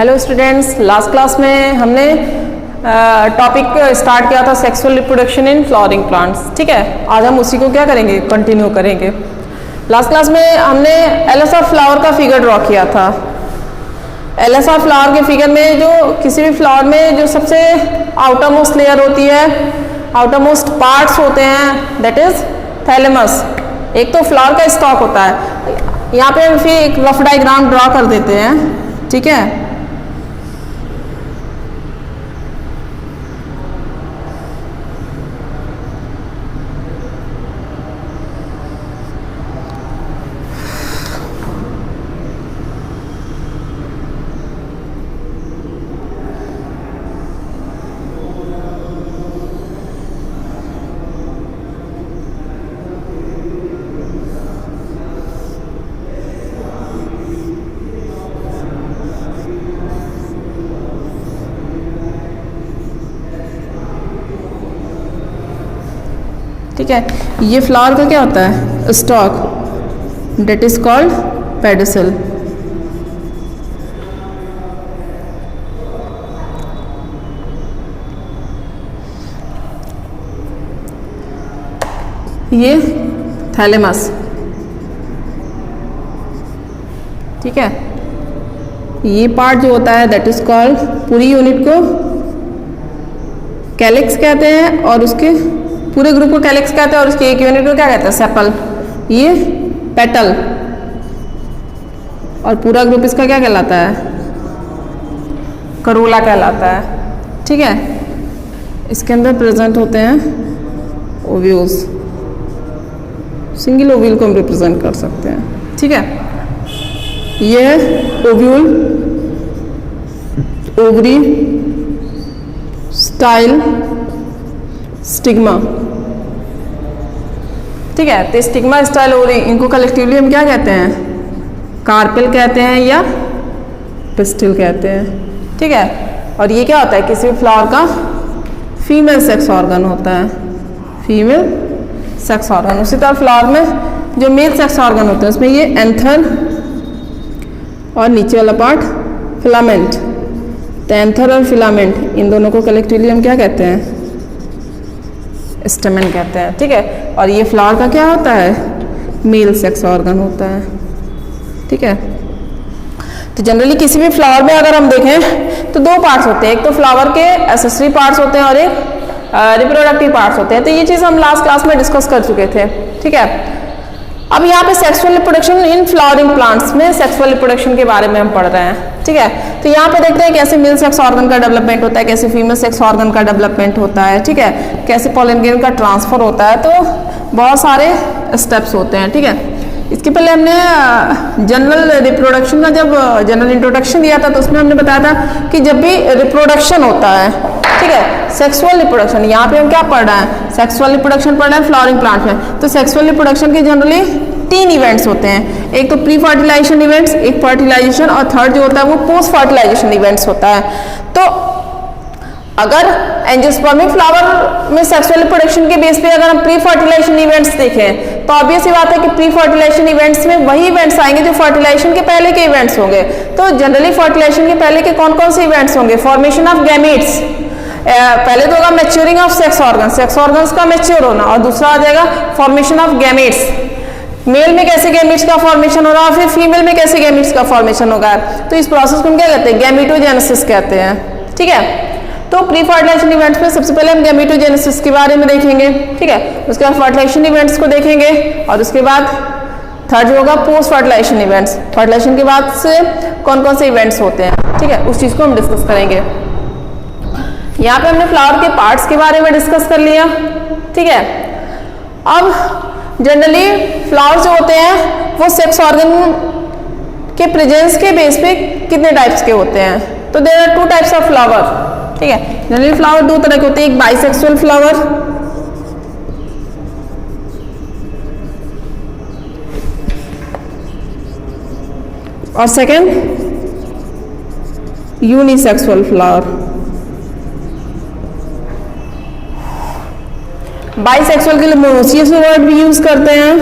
Hello students, last class में हमने topic start किया था sexual reproduction in flowering plants. ठीक है, आज हम उसी को क्या करेंगे, कंटिन्यू करेंगे। लास्ट क्लास में हमने एलएसआर फ्लावर का फिगर ड्रॉ किया था। एलएसआर फ्लावर के फिगर में जो किसी भी फ्लावर में जो सबसे आउटर मोस्ट लेयर होती है, आउटर मोस्ट पार्ट्स होते हैं, दैट इज थैलेमस। एक तो फ्लावर का स्टॉक होता है। यहाँ पे हम फिर एक रफ डायग्राम ड्रॉ कर देते हैं। ठीक है, ठीक है, ये फ्लावर का क्या होता है, stalk, that is called pedicel. ये थैलेमस। ठीक है, ये पार्ट जो होता है दैट इज कॉल्ड, पूरी यूनिट को कैलिक्स कहते हैं और उसके पूरे ग्रुप को कैलिक्स कहते हैं और उसकी एक यूनिट को क्या कहते हैं, सेपल। ये पेटल और पूरा ग्रुप इसका क्या कहलाता है, करोला कहलाता है। ठीक है, इसके अंदर प्रेजेंट होते हैं ओव्यूल्स। सिंगल ओव्यूल को हम रिप्रेजेंट कर सकते हैं। ठीक है, ये है ओव्यूल, ओवरी, स्टाइल, स्टिग्मा। ठीक है, तो स्टिग्मा, स्टाइल, ओवरी, इनको कलेक्टिवली हम क्या कहते हैं, कार्पेल कहते हैं या पिस्टिल कहते हैं। ठीक है, और ये क्या होता है, किसी भी फ्लावर का फीमेल सेक्स ऑर्गन होता है, फीमेल सेक्स ऑर्गन। उसी तरह फ्लावर में जो मेल सेक्स ऑर्गन होता है उसमें ये एंथर और नीचे वाला पार्ट फिलामेंट। तो एंथर और फिलामेंट, इन दोनों को कलेक्टिवली हम क्या कहते हैं, स्टेमन कहते हैं। ठीक है, और ये फ्लावर का क्या होता है, मेल सेक्स ऑर्गन होता है। ठीक है, तो जनरली किसी भी फ्लावर में अगर हम देखें तो दो पार्ट्स होते हैं, एक तो फ्लावर के एसेसरी पार्ट्स होते हैं और एक रिप्रोडक्टिव पार्ट्स होते हैं। तो ये चीज़ हम लास्ट क्लास में डिस्कस कर चुके थे। ठीक है, अब यहाँ पे sexual reproduction in flowering plants में सेक्सुअल रिप्रोडक्शन के बारे में हम पढ़ रहे हैं। ठीक है, तो यहाँ पे देखते हैं कैसे मेल सेक्स ऑर्गन का डेवलपमेंट होता है, कैसे फीमेल सेक्स ऑर्गन का डेवलपमेंट होता है। ठीक है, कैसे पॉलन ग्रेन का ट्रांसफर होता है। तो बहुत सारे स्टेप्स होते हैं। ठीक है, इसके पहले हमने जनरल रिप्रोडक्शन का जब जनरल इंट्रोडक्शन दिया था तो उसमें हमने बताया था कि जब भी रिप्रोडक्शन होता है, ठीक है, सेक्सुअल रिप्रोडक्शन, यहाँ पे हम क्या पढ़ रहे हैं, सेक्सुअल रिप्रोडक्शन पढ़ रहे हैं फ्लावरिंग प्लांट में। तो सेक्सुअल रिप्रोडक्शन के जनरली 3 इवेंट्स होते हैं, एक तो प्री फर्टिलाइजेशन इवेंट्स, एक फर्टिलाइजेशन, और थर्ड जो होता है वो पोस्ट फर्टिलाइजेशन इवेंट्स होता है। तो अगर एंजियोस्पर्मिक फ्लावर में सेक्सुअल रिप्रोडक्शन के बेस पे अगर हम प्री फर्टिलाइजेशन इवेंट्स देखें तो ऑब्वियस ही बात है कि प्री फर्टिलाइजेशन इवेंट्स में वही इवेंट्स आएंगे जो फर्टिलाइजेशन के पहले के इवेंट्स होंगे। तो जनरली फर्टिलाइजेशन के पहले के कौन कौन से इवेंट्स होंगे, फॉर्मेशन ऑफ गैमेट्स, पहले तो होगा maturing of sex organ, sex organs का मैच्योर होना, और दूसरा आ जाएगा फॉर्मेशन ऑफ गैमेट्स, मेल में कैसे गैमेट्स का फॉर्मेशन हो रहा है, फिर फीमेल में कैसे गैमेट्स का फॉर्मेशन होगा। तो इस प्रोसेस को हम क्या कहते हैं, गैमेटोजेनेसिस कहते हैं। ठीक है, तो प्री फर्टिलाइजेशन इवेंट्स में सबसे पहले हम गैमेटोजेनेसिस के बारे में देखेंगे। ठीक है, उसके बाद फर्टिलाइजेशन इवेंट्स को देखेंगे और उसके बाद थर्ड जो होगा पोस्ट फर्टिलाइजेशन इवेंट्स, फर्टिलाइजेशन के बाद से कौन कौन से इवेंट्स होते हैं। ठीक है, उस चीज़ को हम डिस्कस करेंगे। यहाँ पे हमने फ्लावर के पार्ट्स के बारे में डिस्कस कर लिया। ठीक है, अब जनरली फ्लावर्स जो होते हैं वो सेक्स ऑर्गन के प्रेजेंस के बेस पे कितने टाइप्स के होते हैं, तो there are 2 types of flower. ठीक है, जनरली फ्लावर 2 तरह के होते हैं, एक बाइसेक्सुअल फ्लावर और सेकेंड यूनिसेक्सुअल फ्लावर। बाइसेक्सुअल के लिए मोनोसियस वर्ड भी यूज करते हैं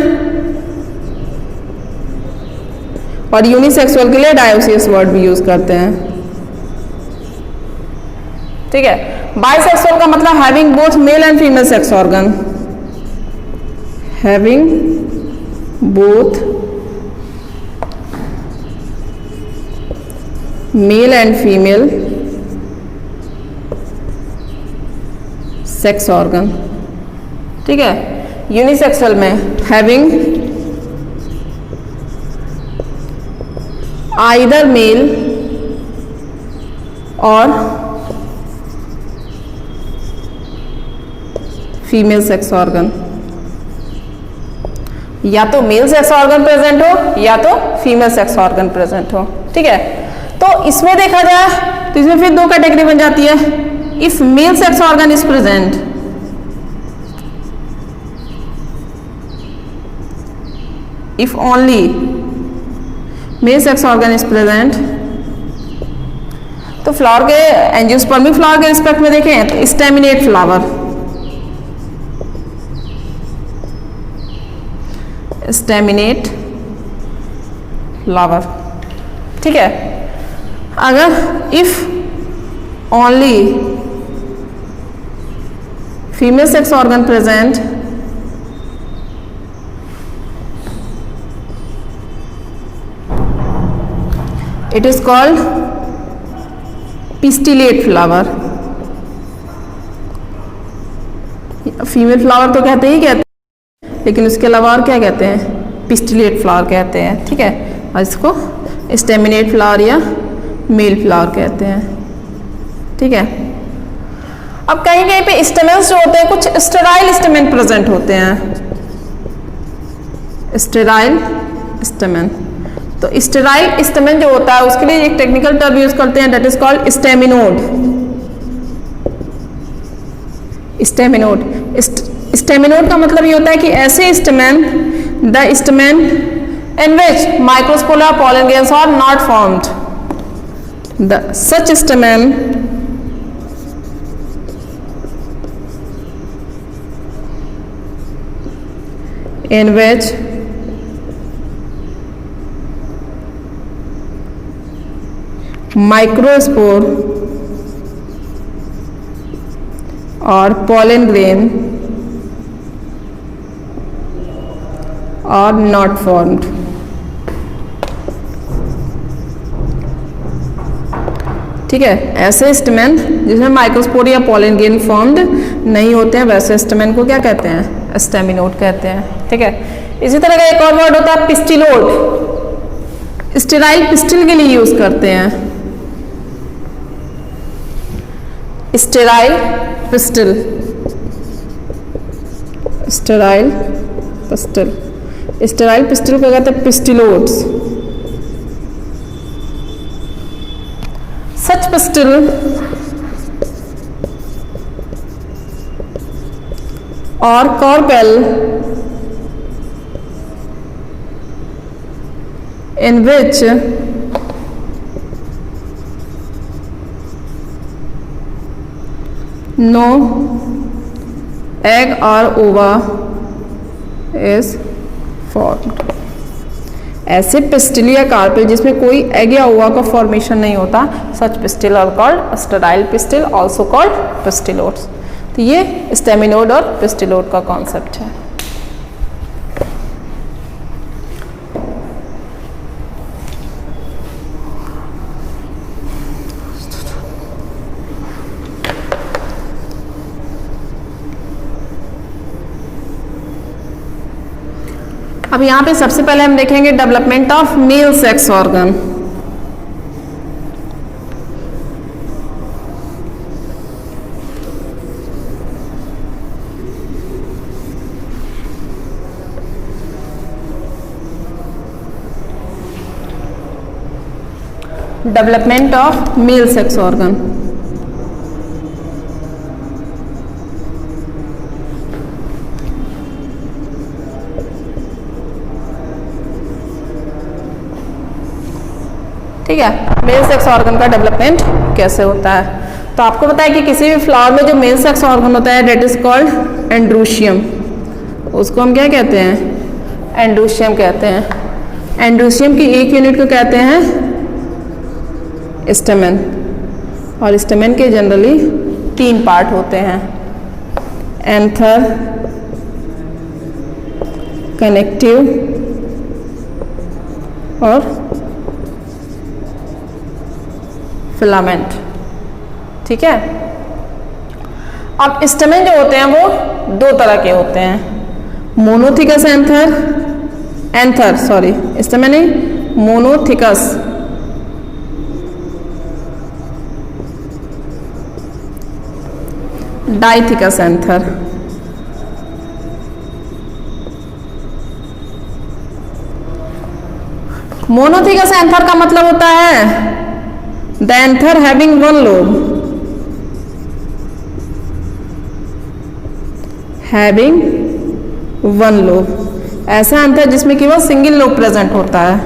और यूनिसेक्सुअल के लिए डायोसियस वर्ड भी यूज करते हैं। ठीक है। बाइसेक्सुअल का मतलब having both male and female sex organ, having both male and female sex organ, ठीक है। यूनिसेक्सुअल में हैविंग आइदर मेल और फीमेल सेक्स ऑर्गन, या तो मेल सेक्स ऑर्गन प्रेजेंट हो या तो फीमेल सेक्स ऑर्गन प्रेजेंट हो, ठीक है। तो इसमें देखा जाए तो इसमें फिर दो कैटेगरी बन जाती है। If male sex organ is present, if only male sex organ is present, तो फ्लावर के एंजियोस्पर्मिक फ्लावर के रिस्पेक्ट में देखें तो स्टेमिनेट फ्लावर, स्टेमिनेट फ्लावर, ठीक है। अगर if only female sex organ present, it is called pistillate flower. Female flower तो कहते ही कहते हैं, लेकिन उसके अलावा और क्या कहते हैं, पिस्टिलेट फ्लावर कहते हैं, ठीक है। और इसको स्टेमिनेट फ्लावर या मेल फ्लावर कहते हैं, ठीक है। अब कहीं कहीं पे स्टेमेन्स जो होते हैं, कुछ स्टेराइल स्टेमेन प्रेजेंट होते हैं, स्टेराइल स्टेमेन। तो स्टेराइल स्टेमेन जो होता है उसके लिए एक टेक्निकल टर्म यूज करते हैं, that is called staminode. Staminode, staminode का मतलब ये होता है कि ऐसे stamen, the stamen in which microspora pollen grains are not formed, the such stamen in which microspore or pollen grain are not formed, ठीक है। ऐसे स्टेमेन जिसमें माइक्रोस्पोर या पॉलन ग्रेन फॉर्म्ड नहीं होते हैं, वैसे स्टेमेन को क्या कहते हैं, स्टेमिनोड कहते हैं, ठीक है। इसी तरह का एक और वर्ड होता है पिस्टिलोड, स्टेराइल पिस्टिल के लिए यूज करते हैं, sterile pistil, sterile pistil, sterile pistil को कहते हैं पिस्टिलोड्स। Such pistil or carpel in which no egg or ova is formed, ऐसे पिस्टिल या कार्पेल जिसमें कोई एग या ओवा का फॉर्मेशन नहीं होता, such pistil are called sterile pistil, also called pistillodes. तो ये स्टेमिनोड और पिस्टिलोड का कॉन्सेप्ट है। अब यहाँ पे सबसे पहले हम देखेंगे development of male sex organ. Development of male sex organ. ठीक है, मेल सेक्स ऑर्गन का डेवलपमेंट कैसे होता है। तो आपको पता है कि किसी भी फ्लावर में जो मेल सेक्स ऑर्गन होता है डेट इज कॉल्ड एंड्रोशियम, उसको हम क्या कहते हैं, एंड्रोशियम कहते हैं। एंड्रोशियम की एक यूनिट को कहते हैं स्टेमेन, और स्टेमेन के जनरली 3 पार्ट होते हैं, एंथर, कनेक्टिव और फिलामेंट। ठीक है। अब स्टेमेन जो होते हैं वो 2 तरह के होते हैं, मोनोथिकस स्टेमेन नहीं, मोनोथिकस डाइथिकस एंथर। मोनोथिकस एंथर का मतलब होता है the anther having 1 lobe, having 1 lobe, ऐसा एंथर जिसमें केवल सिंगल लोब प्रेजेंट होता है,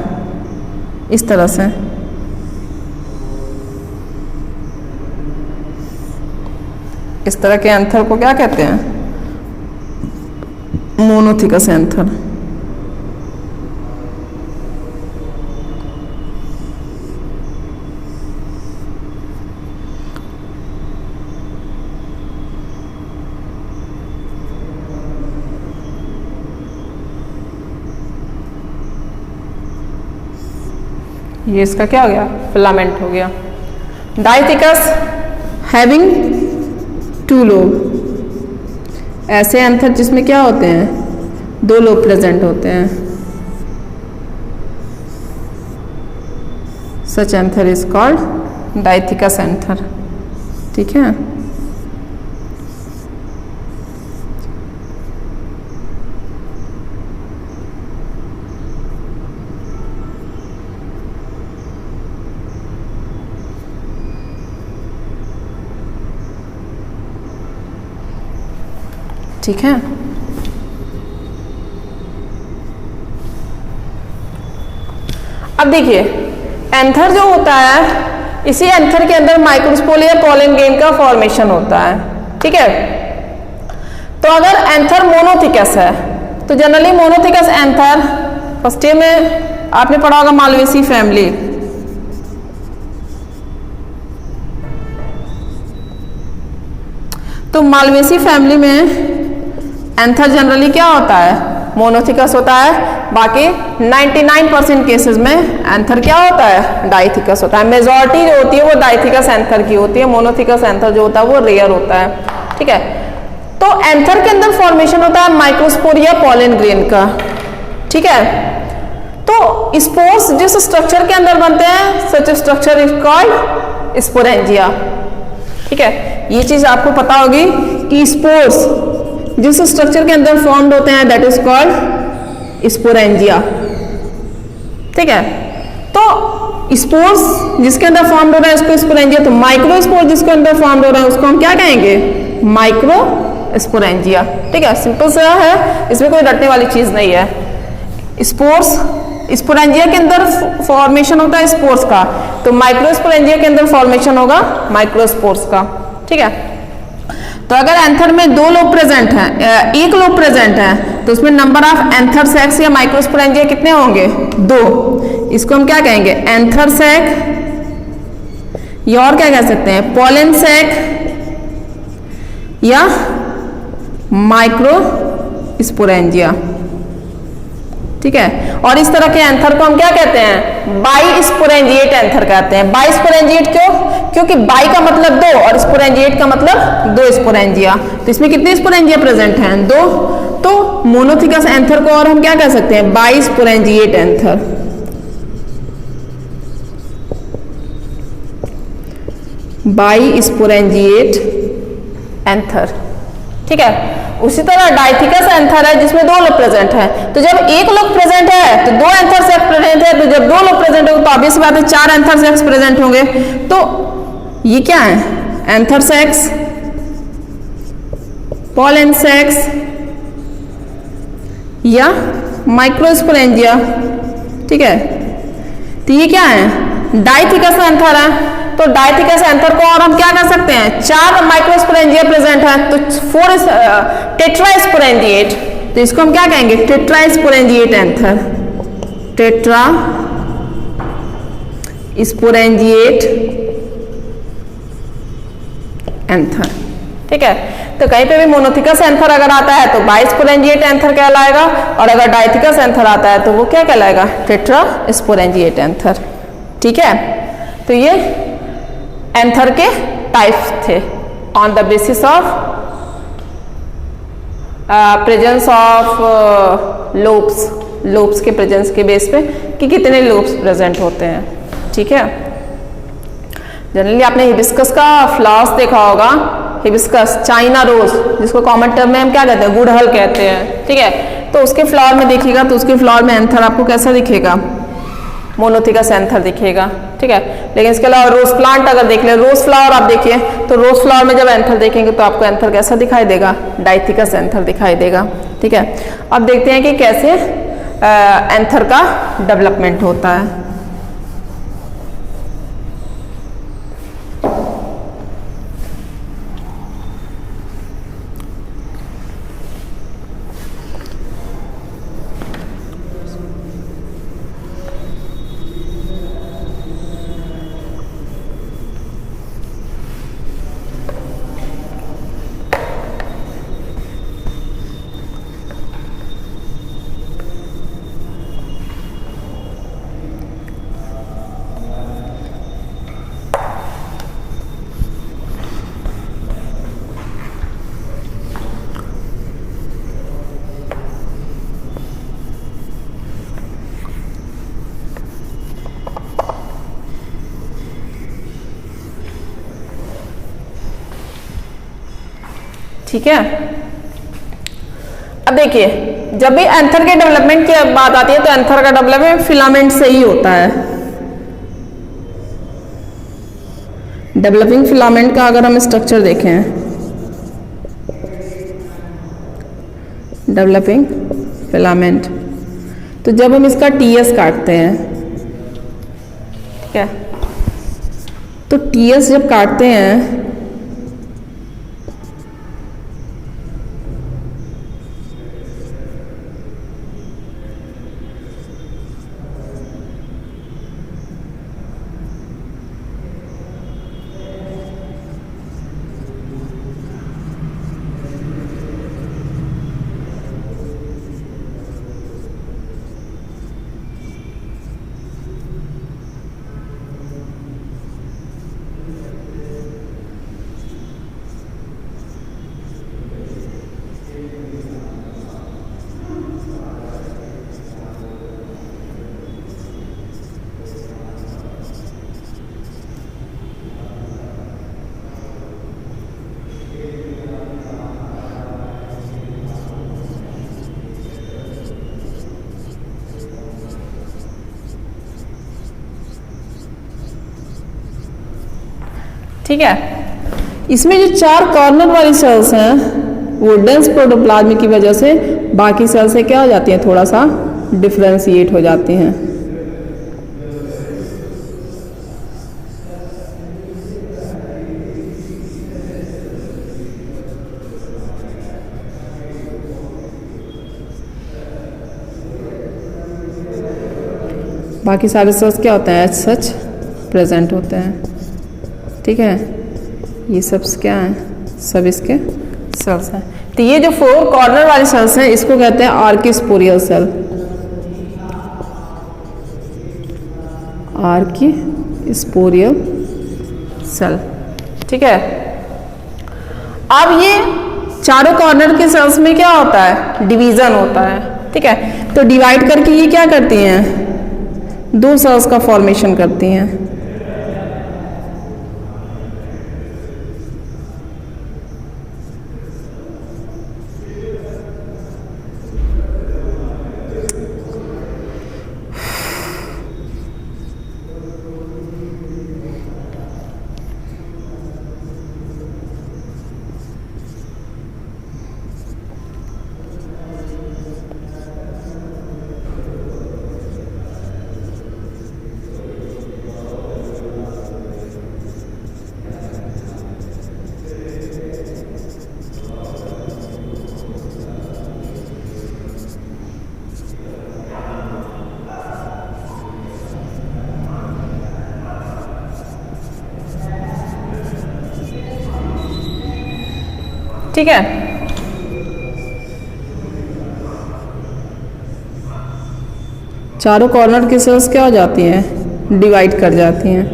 इस तरह से। इस तरह के एंथर को क्या कहते हैं? Monothecous anther. ये इसका क्या हो गया? फिलामेंट हो गया। डाइथिकस हैविंग 2 लोब, ऐसे एंथर जिसमें क्या होते हैं? 2 लोब प्रेजेंट होते हैं। Such anther is called dithecous anther. ठीक है। ठीक है। अब देखिए, एंथर जो होता है, इसी एंथर के अंदर माइक्रोस्पोर या पॉलन ग्रेन का फॉर्मेशन होता है। ठीक है। तो अगर एंथर मोनोथिकस है तो generally monothecous anther first year में आपने पढ़ा होगा मालवेसी फैमिली। तो मालवेसी फैमिली में एंथर जनरली क्या होता है? मोनोथिकस होता है। बाकी 99% केसेस में एंथर क्या होता है? डाइथिकस होता है। मेजॉरिटी जो होती है वो डाइथिकस एंथर की होती है, मोनोथिकस एंथर जो होता है वो रेयर होता है। ठीक है। तो एंथर के अंदर फॉर्मेशन होता है माइक्रोस्पोर या पॉलन ग्रेन का। ठीक है। तो स्पोर्स जिस स्ट्रक्चर के अंदर बनते हैं, सच स्ट्रक्चर इज कॉल्ड स्पोरेंजिया। ठीक है। ये चीज आपको पता होगी कि स्पोर्स जिस स्ट्रक्चर के अंदर फॉर्म्ड होते हैं दैट इज कॉल्ड स्पोरेंजिया। ठीक है। तो स्पोर्स जिसके अंदर फॉर्म्ड हो रहा है उसको स्पोरेंजिया, तो माइक्रोस्पोर जिसके अंदर फॉर्म्ड हो रहा है उसको हम क्या कहेंगे? Micro sporangia. ठीक है। सिंपल सा है, इसमें कोई रटने वाली चीज नहीं है। स्पोर्स स्पोरेंजिया के अंदर फॉर्मेशन होता है स्पोर्स का, तो माइक्रोस्पोरेंजिया के अंदर फॉर्मेशन होगा माइक्रोस्पोर्स का। ठीक है। तो अगर एंथर में 2 लोब प्रेजेंट हैं, 1 लोब प्रेजेंट है, तो उसमें नंबर ऑफ एंथर सैक्स या माइक्रोस्पोरेंजिया कितने होंगे? 2। इसको हम क्या कहेंगे? एंथर सैक, या और क्या कह सकते हैं? पॉलन सैक या माइक्रोस्पोरेंजिया। ठीक है। और इस तरह के एंथर को हम क्या कहते हैं? बाइस्पोरेंजिएट एंथर कहते हैं। बाइस्पोरेंजिएट क्यों? क्योंकि बाई का मतलब 2 और स्पोरेंजिएट का मतलब 2 स्पोरेंजिया। तो इसमें कितने स्पोरेंजिया प्रेजेंट हैं? 2। तो मोनोथिकस एंथर को और हम क्या कह सकते हैं? बाइस्पोरेंजिएट एंथर। बाइस्पोरेंजिएट एंथर। ठीक है। उसी तरह डाइथिकस एंथर है जिसमें 2 लोब प्रेजेंट है। तो जब 1 लोब प्रेजेंट है तो 2 एंथर सेक्स प्रेजेंट है, तो जब 2 लोब प्रेजेंट होंगे तो ऑब्वियस बात है 4 एंथर सेक्स प्रेजेंट होंगे। तो ये क्या है? एंथर सेक्स, पॉलन सेक्स या माइक्रोस्पोरेंजिया। ठीक है। तो ये क्या है? डाइथिकस एंथर है। तो डाइथिकस एंथर को और हम क्या कर सकते हैं? 4 माइक्रोस्पोरेंजिया प्रेजेंट है, तो 4 टेट्रास्पोरेंजिएट। तो इसको हम क्या कहेंगे? Tetrasporangiate anther. Tetra sporangiate anther. ठीक है, तो कहीं पे भी मोनोथिकस एंथर अगर आता है तो बाइस्पोरेंजिएट एंथर कहलाएगा, और अगर डाइथिकस एंथर आता है तो वो क्या कहलाएगा, टेट्रा स्पोरेंजिएट एंथर। ठीक है, तो ये एंथर के टाइप्स थे on the basis of presence of lobes के प्रेजेंस के बेस पे कि कितने लोब्स प्रेजेंट होते हैं। ठीक है, जनरली आपने हिबिस्कस का फ्लावर्स देखा होगा, हिबिस्कस, चाइना रोज, जिसको कॉमन टर्म में हम क्या कहते हैं, गुड़हल कहते हैं। ठीक है, तो उसके फ्लावर में देखिएगा तो उसके फ्लावर में एंथर आपको कैसा दिखेगा, मोनोथिकस एंथर दिखेगा। ठीक है, लेकिन इसके अलावा रोज प्लांट अगर देख ले, रोज फ्लावर आप देखिए तो रोज फ्लावर में जब एंथर देखेंगे तो आपको एंथर कैसा दिखाई देगा, डाइथिकस एंथर दिखाई देगा। ठीक है, अब देखते हैं कि कैसे एंथर का डेवलपमेंट होता है। ठीक है, अब देखिए जब भी एंथर के डेवलपमेंट की बात आती है तो एंथर का डेवलपमेंट फिलामेंट से ही होता है। डेवलपिंग फिलामेंट का अगर हम स्ट्रक्चर देखें, डेवलपिंग फिलामेंट, तो जब हम इसका टीएस काटते हैं, ठीक है, तो टीएस जब काटते हैं ठीक है, इसमें जो 4 कॉर्नर वाली सेल्स हैं वो डेंस प्रोटोप्लाज्म की वजह से बाकी सेल से क्या हो जाती हैं, थोड़ा सा डिफ्रेंशिएट हो जाती हैं। बाकी सारे सेल्स क्या होते हैं, एज सच प्रेजेंट होते हैं। ठीक है, ये सब क्या हैं, सब इसके सेल्स हैं। तो ये जो 4 कॉर्नर वाले सेल्स हैं इसको कहते हैं आर्किस्पोरियल सेल, आर्किस्पोरियल सेल। ठीक है, अब ये चारों कॉर्नर के सेल्स में क्या होता है, डिवीजन होता है। ठीक है, तो डिवाइड करके ये क्या करती हैं, 2 सेल्स का फॉर्मेशन करती हैं। ठीक है। चारों कॉर्नर की सेल्स क्या हो जाती हैं, डिवाइड कर जाती हैं,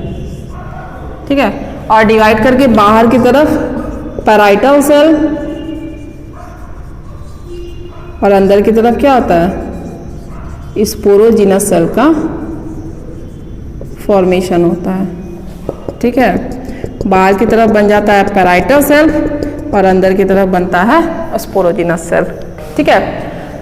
ठीक है। और डिवाइड करके बाहर की तरफ पैराइटल सेल और अंदर की तरफ क्या होता है, स्पोरोजिनस सेल का फॉर्मेशन होता है, ठीक है। बाहर की तरफ बन जाता है पैराइटल सेल और अंदर की तरफ बनता है स्पोरोजिनस सेल, ठीक है।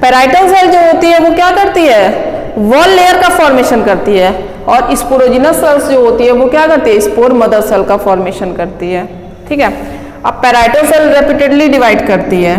पैराइटल सेल जो होती है वो क्या करती है, वॉल लेयर का फॉर्मेशन करती है, और स्पोरोजिनस सेल्स जो होती है वो क्या करती है, स्पोर मदर सेल का फॉर्मेशन करती है, ठीक है। अब पैराइटल सेल रेपिटेडली डिवाइड करती है,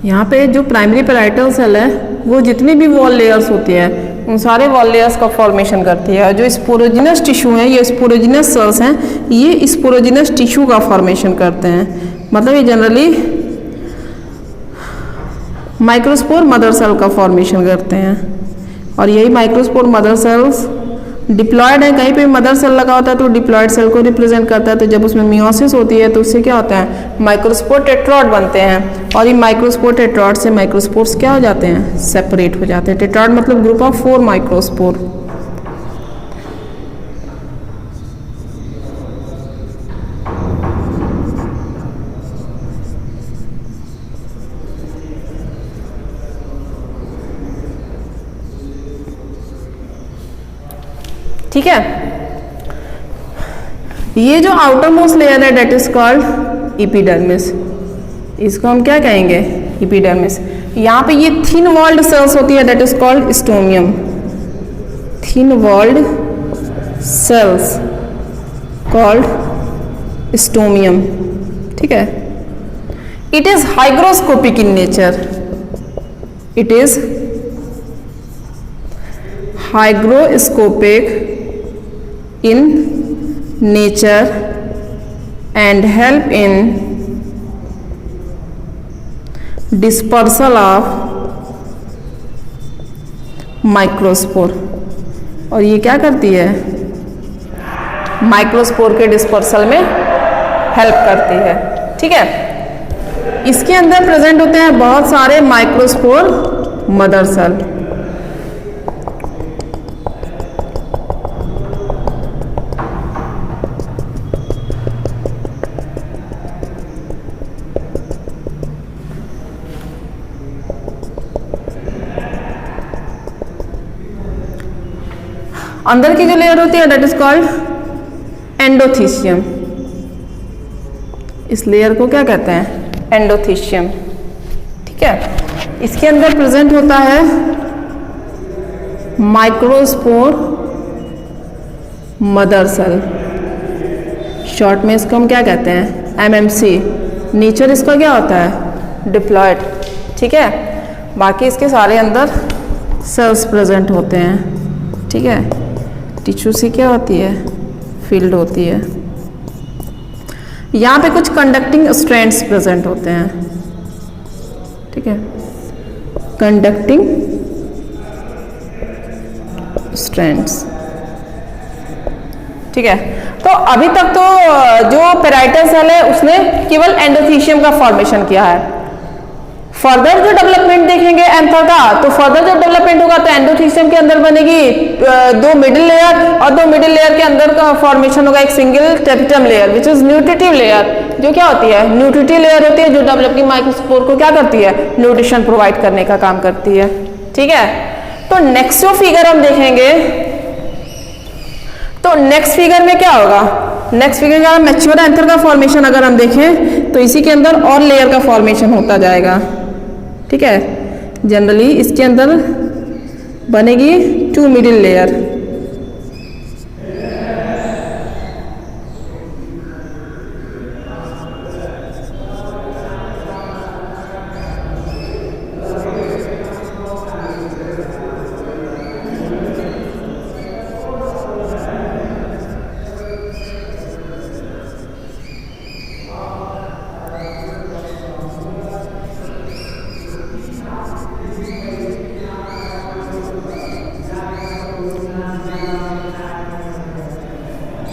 यहाँ पे जो प्राइमरी पैराइटल सेल है वो जितनी भी वॉल लेयर्स होती है उन सारे वॉल लेयर्स का फॉर्मेशन करती है। जो स्पोरोजिनस टिश्यू है, ये स्पोरोजिनस सेल्स हैं, ये स्पोरोजिनस टिश्यू का फॉर्मेशन करते हैं। मतलब ये जनरली माइक्रोस्पोर मदर सेल का फॉर्मेशन करते हैं, और यही माइक्रोस्पोर मदर सेल्स डिप्लॉयड है, कहीं पे मदर सेल लगा होता है तो डिप्लॉयड सेल को रिप्रेजेंट करता है। तो जब उसमें मियोसिस होती है तो उससे क्या होता है, माइक्रोस्पोर टेट्रॉड बनते हैं, और ये माइक्रोस्पोर टेट्रॉड से माइक्रोस्पोर्स क्या हो जाते हैं, सेपरेट हो जाते हैं। टेट्रॉड मतलब ग्रुप ऑफ 4 माइक्रोस्पोर। ठीक है, ये जो आउटर मोस्ट लेयर है डेट इज कॉल्ड एपिडर्मिस, इसको हम क्या कहेंगे, एपिडर्मिस। यहाँ पे ये थिन वॉल्ड सेल्स होती है that is called stomium, thin walled cells called stomium. ठीक है, it is hygroscopic in nature, it is hygroscopic in nature and help in dispersal of microspore। और ये क्या करती है, माइक्रोस्पोर के डिस्पर्सल में हेल्प करती है। ठीक है, इसके अंदर प्रेजेंट होते हैं बहुत सारे माइक्रोस्पोर मदर सेल। अंदर की जो लेयर होती है डेट इज कॉल्ड एंडोथीशियम, इस लेयर को क्या कहते हैं, एंडोथीशियम। ठीक है, इसके अंदर प्रेजेंट होता है माइक्रोस्पोर मदर सेल, शॉर्ट में इसको हम क्या कहते हैं, एमएमसी। नेचर इसका क्या होता है, डिप्लॉयड। ठीक है, बाकी इसके सारे अंदर सेल्स प्रेजेंट होते हैं। ठीक है, टिश्यू से क्या होती है, फील्ड होती है। यहाँ पे कुछ कंडक्टिंग स्ट्रैंड्स प्रेजेंट होते हैं। ठीक है, कंडक्टिंग स्ट्रैंड्स। ठीक है, तो अभी तक तो जो पेराइटल सेल है उसने केवल एंडोथीशियम का फॉर्मेशन किया है। फर्दर जो डेवलपमेंट देखेंगे एंथर का, तो फर्दर जो डेवलपमेंट होगा तो एंडोथीशियम के अंदर बनेगी 2 मिडिल लेयर, और 2 मिडिल लेयर के अंदर का फॉर्मेशन होगा एक single tapetum layer which is nutritive layer, जो क्या होती है, न्यूट्रिटिव लेयर होती है, जो डेवलपिंग माइक्रोस्पोर को क्या करती है, न्यूट्रिशन प्रोवाइड करने का काम करती है। ठीक है, तो नेक्स्ट जो फिगर हम देखेंगे, तो नेक्स्ट फिगर में क्या होगा, नेक्स्ट फिगर का मैच्योर एंथर का फॉर्मेशन अगर हम देखें तो इसी के अंदर और लेयर का फॉर्मेशन होता जाएगा। ठीक है, जनरली इसके अंदर बनेगी 2 मिडिल लेयर।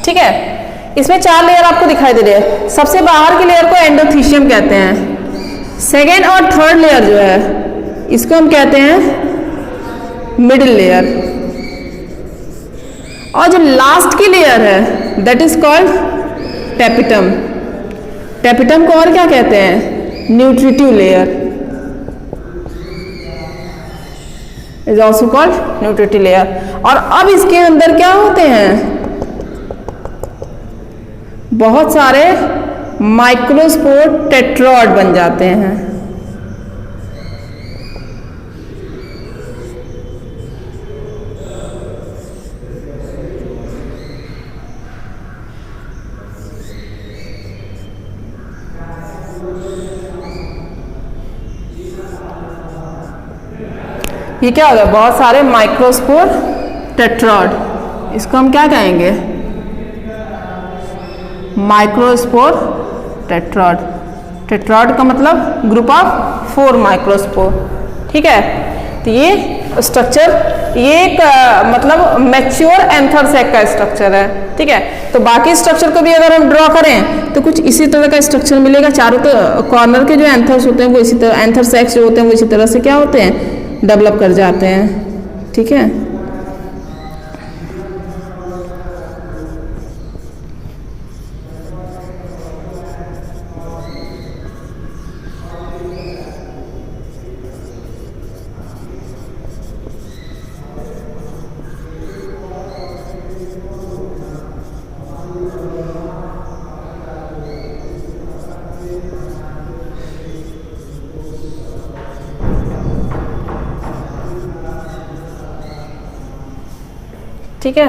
ठीक है, इसमें 4 लेयर आपको दिखाई दे रही है। सबसे बाहर की लेयर को एंडोथीशियम कहते हैं। सेकेंड और थर्ड लेयर जो है इसको हम कहते हैं मिडिल लेयर, और जो लास्ट की लेयर है that is called tapetum. Tapetum को और क्या कहते हैं, nutritive layer, is also called nutritive layer. और अब इसके अंदर क्या होते हैं, बहुत सारे माइक्रोस्पोर टेट्रॉड बन जाते हैं। ये क्या होगा, बहुत सारे माइक्रोस्पोर टेट्रॉड, इसको हम क्या कहेंगे, माइक्रोस्पोर टेट्रॉड। टेट्रॉड का मतलब ग्रुप ऑफ 4 माइक्रोस्पोर। ठीक है, तो ये स्ट्रक्चर, ये एक मतलब मैच्योर एंथर सैक का स्ट्रक्चर है, ठीक है। तो बाकी स्ट्रक्चर को भी अगर हम ड्रॉ करें तो कुछ इसी तरह का स्ट्रक्चर मिलेगा। चारों कॉर्नर के जो एंथर्स होते हैं वो इसी तरह, एंथर सैक्स जो होते हैं वो इसी तरह से क्या होते हैं, डेवलप कर जाते हैं, ठीक है। ठीक है।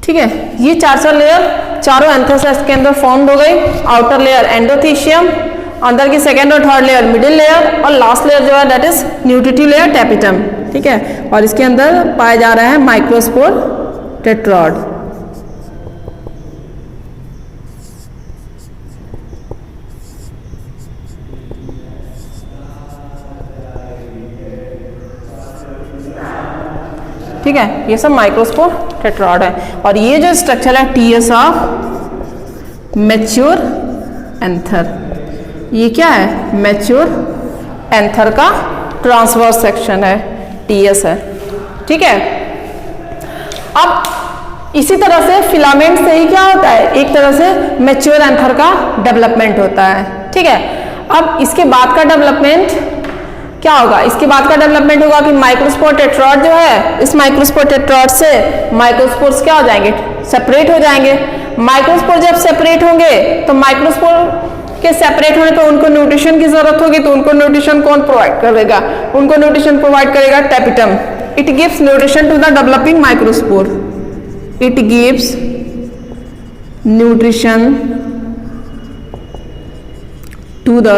ठीक है, ये चार लेयर चारों एंथोसाइट्स के अंदर फॉर्म्ड हो गई। आउटर लेयर एंडोथीशियम, अंदर की सेकेंड और थर्ड लेयर मिडिल लेयर, और लास्ट लेयर जो है that is nutritive layer tapetum, ठीक है। और इसके अंदर पाया जा रहा है माइक्रोस्पोर टेट्रॉड। ठीक है, ये सब माइक्रोस्पोर टेट्रॉड है। और ये जो स्ट्रक्चर है टीएस ऑफ मैच्योर एंथर, ये क्या है, मैच्योर एंथर का ट्रांसवर्स सेक्शन है, टीएस है, ठीक है। अब इसी तरह से फिलामेंट से ही क्या होता है, एक तरह से मैच्योर एंथर का डेवलपमेंट होता है, ठीक है। अब इसके बाद का डेवलपमेंट क्या होगा, इसके बाद का डेवलपमेंट होगा कि माइक्रोस्पोर टेट्रॉड जो है, इस माइक्रोस्पोर टेट्रॉड से माइक्रोस्पोर्स क्या हो जाएंगे, सेपरेट हो जाएंगे। माइक्रोस्पोर जब सेपरेट होंगे तो माइक्रोस्पोर के सेपरेट होने पर उनको न्यूट्रिशन की जरूरत होगी, तो उनको न्यूट्रिशन कौन प्रोवाइड करेगा, उनको न्यूट्रिशन प्रोवाइड करेगा tapetum. It gives nutrition to the developing microspore, it gives nutrition to the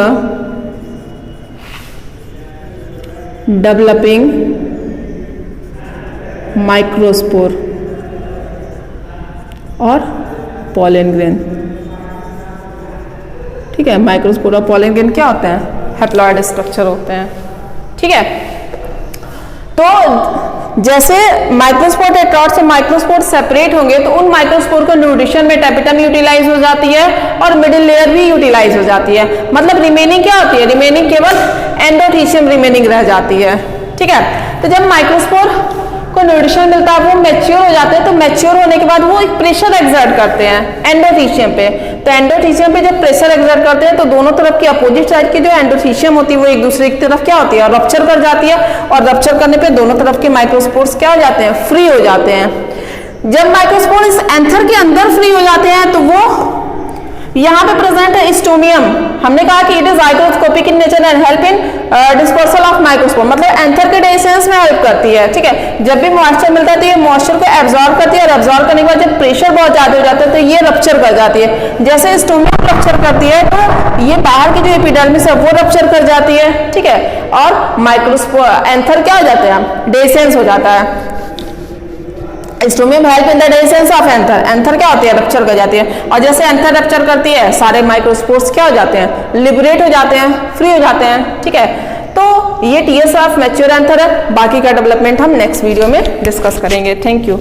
developing microspore और पॉलन ग्रेन, ठीक है। माइक्रोस्पोर और पॉलन ग्रेन क्या होते हैं, हैप्लॉइड स्ट्रक्चर होते हैं, ठीक है। तो जैसे माइक्रोस्पोर टेट्रॉड से माइक्रोस्पोर सेपरेट होंगे तो उन माइक्रोस्पोर को न्यूट्रिशन में टैपिटम यूटिलाइज हो जाती है और मिडिल लेयर भी यूटिलाइज हो जाती है। मतलब रिमेनिंग क्या होती है, रिमेनिंग केवल एंडोथीशियम रिमेनिंग रह जाती है, ठीक है। तो जब माइक्रोस्पोर को न्यूट्रिशन मिलता है, वो मैच्योर हो जाते हैं। तो मैच्योर होने के बाद वो एक प्रेशर एक्सर्ट करते हैं एंडोथीशियम पे। तो एंडोथीशियम पे जब प्रेशर एक्सर्ट करते हैं तो दोनों तरफ की अपोजिट साइड की जो एंडोथीशियम होती है वो एक दूसरे की तरफ क्या होती है, रप्चर कर जाती है। और रप्चर करने पे दोनों तरफ के माइक्रोस्पोर्स क्या हो जाते हैं, फ्री हो जाते हैं। जब माइक्रोस्पोर इस एंथर के अंदर फ्री हो जाते हैं तो वो यहाँ पे प्रेजेंट है स्टोमियम। हमने कहा कि it is hygroscopic in nature and help in dispersal of microspore, मतलब एंथर के डेसेंस में हेल्प करती है। ठीक है, जब भी मॉइस्चर मिलता है तो ये मॉइस्चर को एब्जॉर्ब करती है और एब्जॉर्ब करने के बाद जब प्रेशर बहुत ज्यादा हो जाता है तो ये रप्चर कर जाती है। जैसे स्टोमियम रप्चर करती है तो ये बाहर की जो एपिडर्मिस है वो रप्चर कर जाती है। ठीक है, और माइक्रोस्पोर एंथर क्या हो जाता है, डेसेंस हो जाता है। Stomium help in the dehiscence of anther. Anther क्या होती है, रप्चर कर जाती है। और जैसे एंथर रप्चर करती है सारे माइक्रोस्पोर्स क्या हो जाते हैं, लिबरेट हो जाते हैं, फ्री हो जाते हैं। ठीक है, तो ये टीएस ऑफ मैच्योर एंथर है। बाकी का डेवलपमेंट हम नेक्स्ट वीडियो में डिस्कस करेंगे। Thank you.